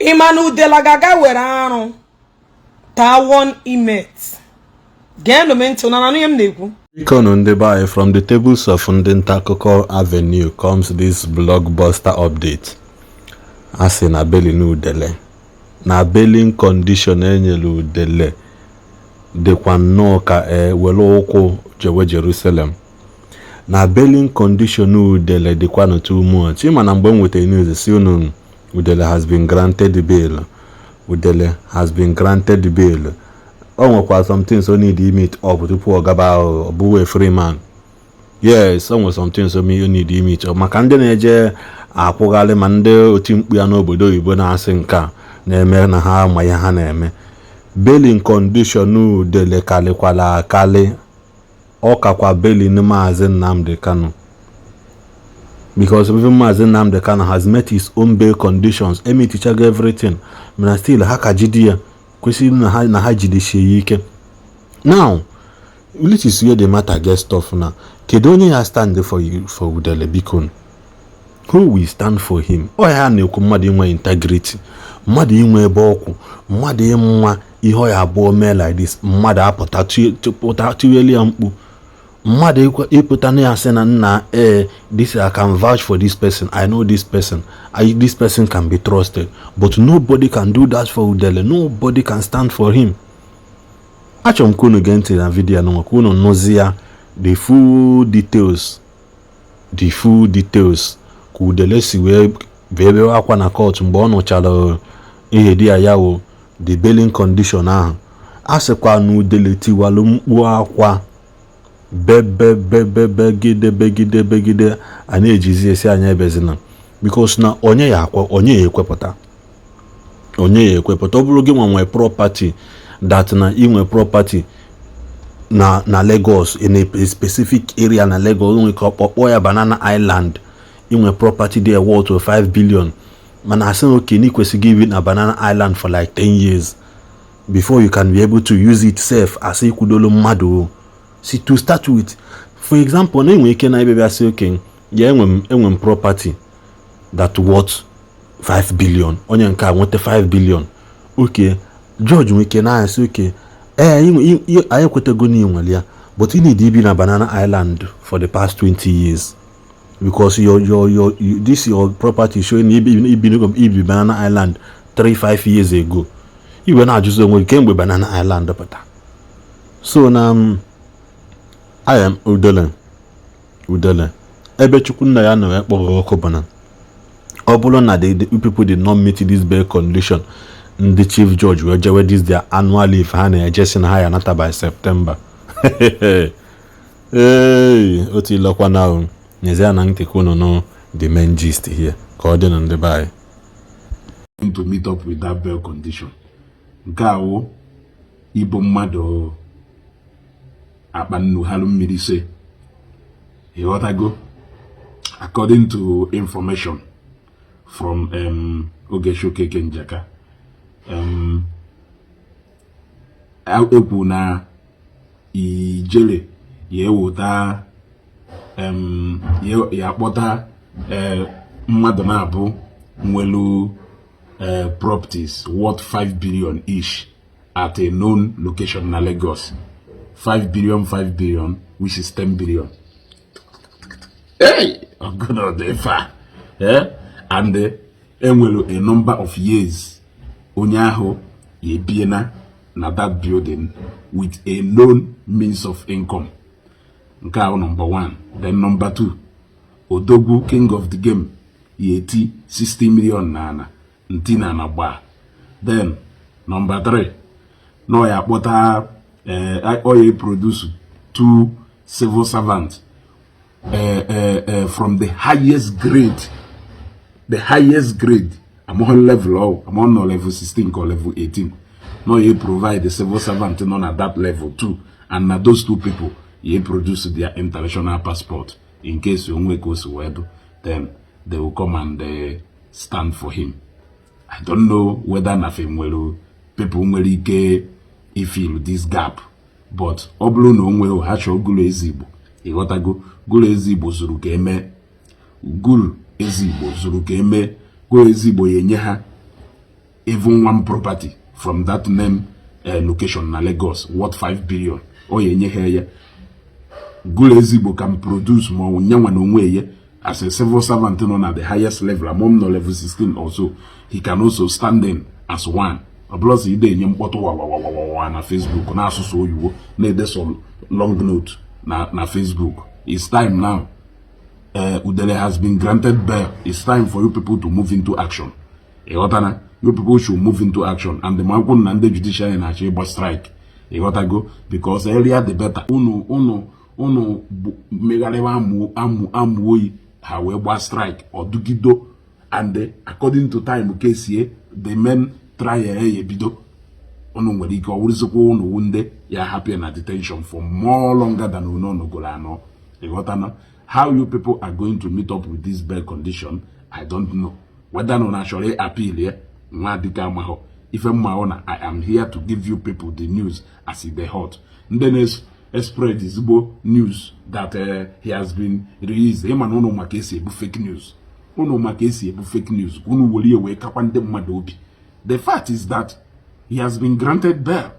Imanu Udele gaga were arụ tawon imet. Gendo mento na nanu yem nekwu. From the tables of Ndi Akụkọ Avenue comes this blockbuster update. Asi na beli Udele. Na bailing condition enyelu Udele. Dekwa nnọọ ka were ụkwụ jewe Jerusalem. Na bailing condition Udele dekwa no 2 months. Ima na mgbe m wetara news si unu Udele has been granted bail. Udele has been granted bail. O nwekwa some things o need meet up tupu ọ gaba ọbụwe a free man. Yes, o nwere some things o need meet up. Maka ndị na-eje akwụghalị ma ndị oti mkpu ya n'obodo oyibo na-asị nka na-eme na ha ma ya ha na-eme. Bailing condition Udele kalikwala akali. Ọ kakwa bailing Maazị Nnamdi Kanu. Because even Maazị Nnamdi Kanu has met his own bail conditions. Emetichago everything. Mana still ha ka jide ya. Kwesịrị na ha jidesie ike. Now, which is where the matter gets tough now. Kedu onye ya stand for Udele biko? Who will stand for him? O ya na-ekwu mmadụ inwe integrity, mmadụ inwe ebe ọkwụ, mmadụ ịmụnwa ihe ọ ya abụọ mee like this, mmadụ apụta tiweli ya mkpu, mmadụ ịpụta na ya sị na nna this I can vouch for this person, I know this person, this person can be trusted, but nobody can do that for Udele. Nobody can stand for him. Achọrọ m ka unu gee ntị na vidiyo nọ ka unu nụzi ya the full details ka Udele si wee bebe akwa na court mgbe ọ nụchara ihe dị ya wo the bailing condition ahụ. A sịkwa na Udele tiwalụ mkpu akwa begide a na-ejizi esi anya ebezina because na onye ya ekwepụta ọ bụrụ gị nwe property that na inwe property na Lagos in a specific area na Lagos nwe ka ọkpọ ya Banana Island, inwe property there worth of 5 billion, mana asị okay ni kwesịghị ibi na Banana Island for like 10 years before you can be able to use it safe as ikwudolo mmadụ. See, to start with, for example, na enwe ike na ebe asị okay ya enwe property that worth 5 billion, onye nke a nwete 5 billion. Okay, George nweke na asị okay anyị kwetego na inwele ya, but you need to be na Banana Island for the past 20 years because your property showing ibi Banana Island 3-5 years ago. Iwe na ajụzụ onwe kemgbe Banana Island pụta. So na I am Udele. Ebe chukwu nna ya na ekpọrọ ọkụ bana. Ọ bụrụ na the people did not meet this bail condition, the chief judge will jewe this their annual leave ha na-ejesi na ha ya nata by September. Hey, oti lokwa now. Nyezia na ntị kuno no the main gist here. Ka ọ dị na ndị bai. To meet up with that bail condition. Nke ahụ Igbo mmadụ akpannu halu mmiri se. Go according to information from Ogeshoke Kenjaka. Ekwu na Ijele yewuta akpọta mmadụ na-abụ nwelu properties worth 5 billion each at a known location na Lagos. 5 billion, which is 10 billion. Hey, I'm gonna go far. Yeah, and enwelu a number of years. Onyaho ye biena na that building with a known means of income. Nkao number 1. Then number 2, Odogwu, king of the game, ye 60 million nana ntina na ba. Then number 3, no ya bota oil produce 2 civil servants from the highest grade among level among no level 16 or level 18. No, you provide the civil servant non at that level too, and now those 2 people you produce their international passport in case you goes well, then they will come and stand for him. I don't know whether nothing will people will get feel this gap, but oblo no will hacho gulu ezigbo. Igotago gulu ezigbo zuru ka eme gulu ezigbo zuru ka eme gulu ezigbo yenye ha even one property from that name location na Lagos worth 5 billion. O yenye here. Gulezi Igbo can produce more nyanwa no as a civil servant on at the highest level, among no level 16 also. He can also stand in as one. A plus he dey nyempoto na Facebook na asusu oyiwo na ede some long note na Facebook. It's time now. Udele has been granted bail. It's time for you people to move into action. You people should move into action. And the Mankun and the judiciary and actually strike. Go because earlier the better. Uno megalewa amu however strike or dugido, and according to time case here, the men try a bido. Uno wediko urizoko uno wunde ya happy and at detention for more longer than uno no golano. How you people are going to meet up with this bail condition, I don't know. Whether no naturally appeal here, if I am here to give you people the news as if they hot. Then spread this news that he has been released. Ema no makesi ebu fake news. Uno makesi ebu fake news. Unu woli ewe kapande madobi. The fact is that he has been granted bail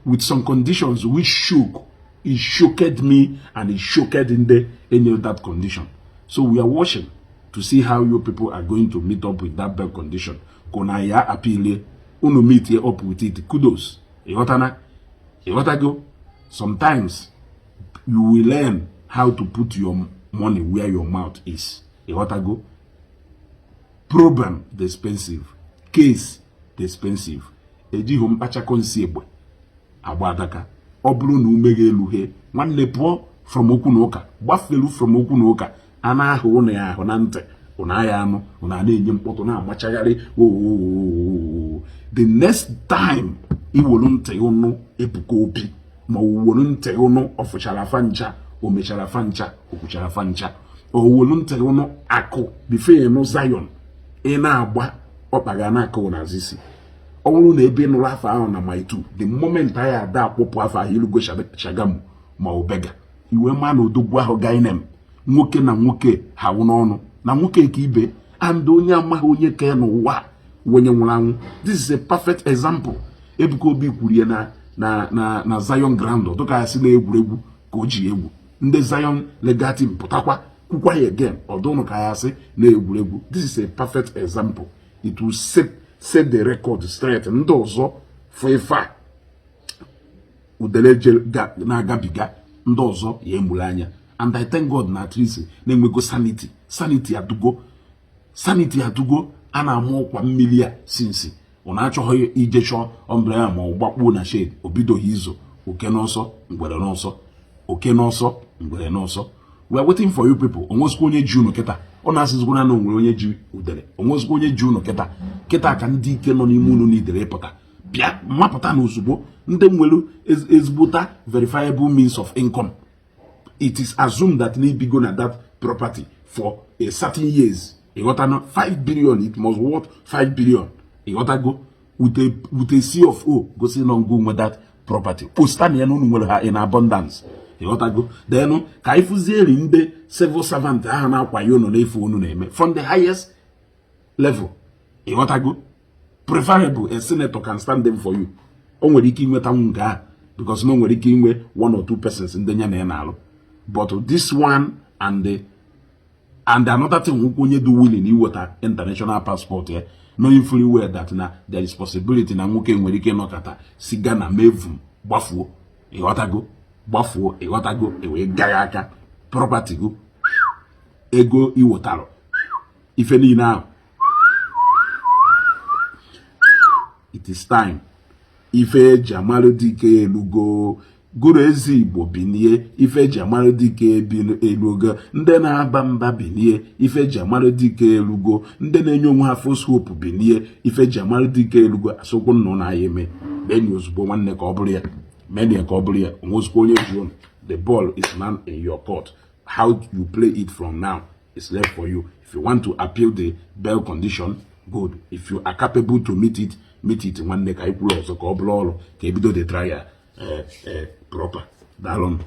with some conditions which shook. It shocked me and it shocked any of that condition. So we are watching to see how you people are going to meet up with that bail condition. Kona ya appeal, unu meet here up with it. Kudos. Go. Sometimes you will learn how to put your money where your mouth is. Go. Problem, the expensive. Case, the expensive. Eji hom pacha konsiebwe. Abadaka. Oblu nu mege luhe. Nwanne pụọ from okwu na ụka. Gbafelu from okwu na ụka. Ana ahụ ụnụ ya ahụ na ntị. Ụna ya anụ. Ụna na-enye mkpọtụ na-amachagharị. The next time iwolu ntị ụnụ ebuka obi. Ma uwolu ntị ụnụ ọfụchara fancha. O mechara fancha. Okwuchara fancha. Owolu ntị ụnụ akụ. Bife ịnụ Zion. Ị na-agba ọkpaga na-akụ na zisi. Ọwụrụ na ebe nụrụ afọ ahụ na maitu, the moment anyị ada akpụpụ afọ ahụ ilugo Shagamu ma Obega, iwe ma na odogwu ahụ gainem, nwoke na nwoke ha wụ n'ọnụ, na nwoke ka ibe, and onye amaghị onye ke n'ụwa wenye nwụrụ anwụ. This is a perfect example. Ebuka Obi kwuru ya na Zion ground, ọtụka ya si na egwuregwu ka o ji egwu. Ndị Zion legal team pụtakwa kwukwa ya again, ọdụnụ ka ya si na egwuregwu. This is a perfect example. It will set the record straight. Ndị ọzọ fefa Udele na-agabiga ndị ọzọ ya emuru anya. And I thank God na at least na-enwego sanity adugo a na-amụ ọkwa mmiri a sinsi ọ na-achọghị ije chọọ umbrella ma ọ gbakpuo na shade obidoghị izo oke n'ọsọ ngwere n'ọsọ oke n'ọsọ ngwere n'ọsọ. We are waiting for you people. Onwezikwa onye ji unu kịta. Ọ na-asịzikwa na onwere onye ji Udele. Onwezikwa onye ji unu kịta ka ndị ike nọ n'ime unu n'idere ịpụta bịa mmapụta na ozugbo ndị nwere ezigbota verifiable means of income. It is assumed that they be going at that property for a certain years. You got to 5 billion. It must worth 5 billion. You got to go with a CFO. Go see no go with that property. Postani no in abundance. You got to go. Then ka ifuzeri ndị civil servant ha na akwayo no na-efu unu na-eme from the highest level. You got to go. Preferable a senator can stand them for you. O nwere ike inweta nga because no nwere ike inwe 1 or 2 persons in the nya na alụ. But this one and another thing onye do willing iweta international passport here, knowing fully well that na there is possibility na nwoke nwere ike nọkata siga na mevum gbafuo ịghọtago ewe gaghị aka property go ego iwotaro ife niile ahụ. It is time. Ife Jamalu dike elugo guru ezi Igbo binie. Ife Jamalu dike elugo ndị na-aba mba binie. Ife Jamalu dike elugo ndị na-enye onwe ha false hope binie. Ife Jamalu dike elugo asokwu nnọ na ayeme meni ozugbo nwanne ka ọ bụrụ ya meni ka ọ bụrụ ya onwezikwa onye ji. The ball is now in your court. How you play it from now is left for you. If you want to appeal the bail condition, good. If you are capable to meet it nwanne ka ikwuru ọzọ ka ọ bụrụ ọrụ ka ebido the trial proper. Daalụ.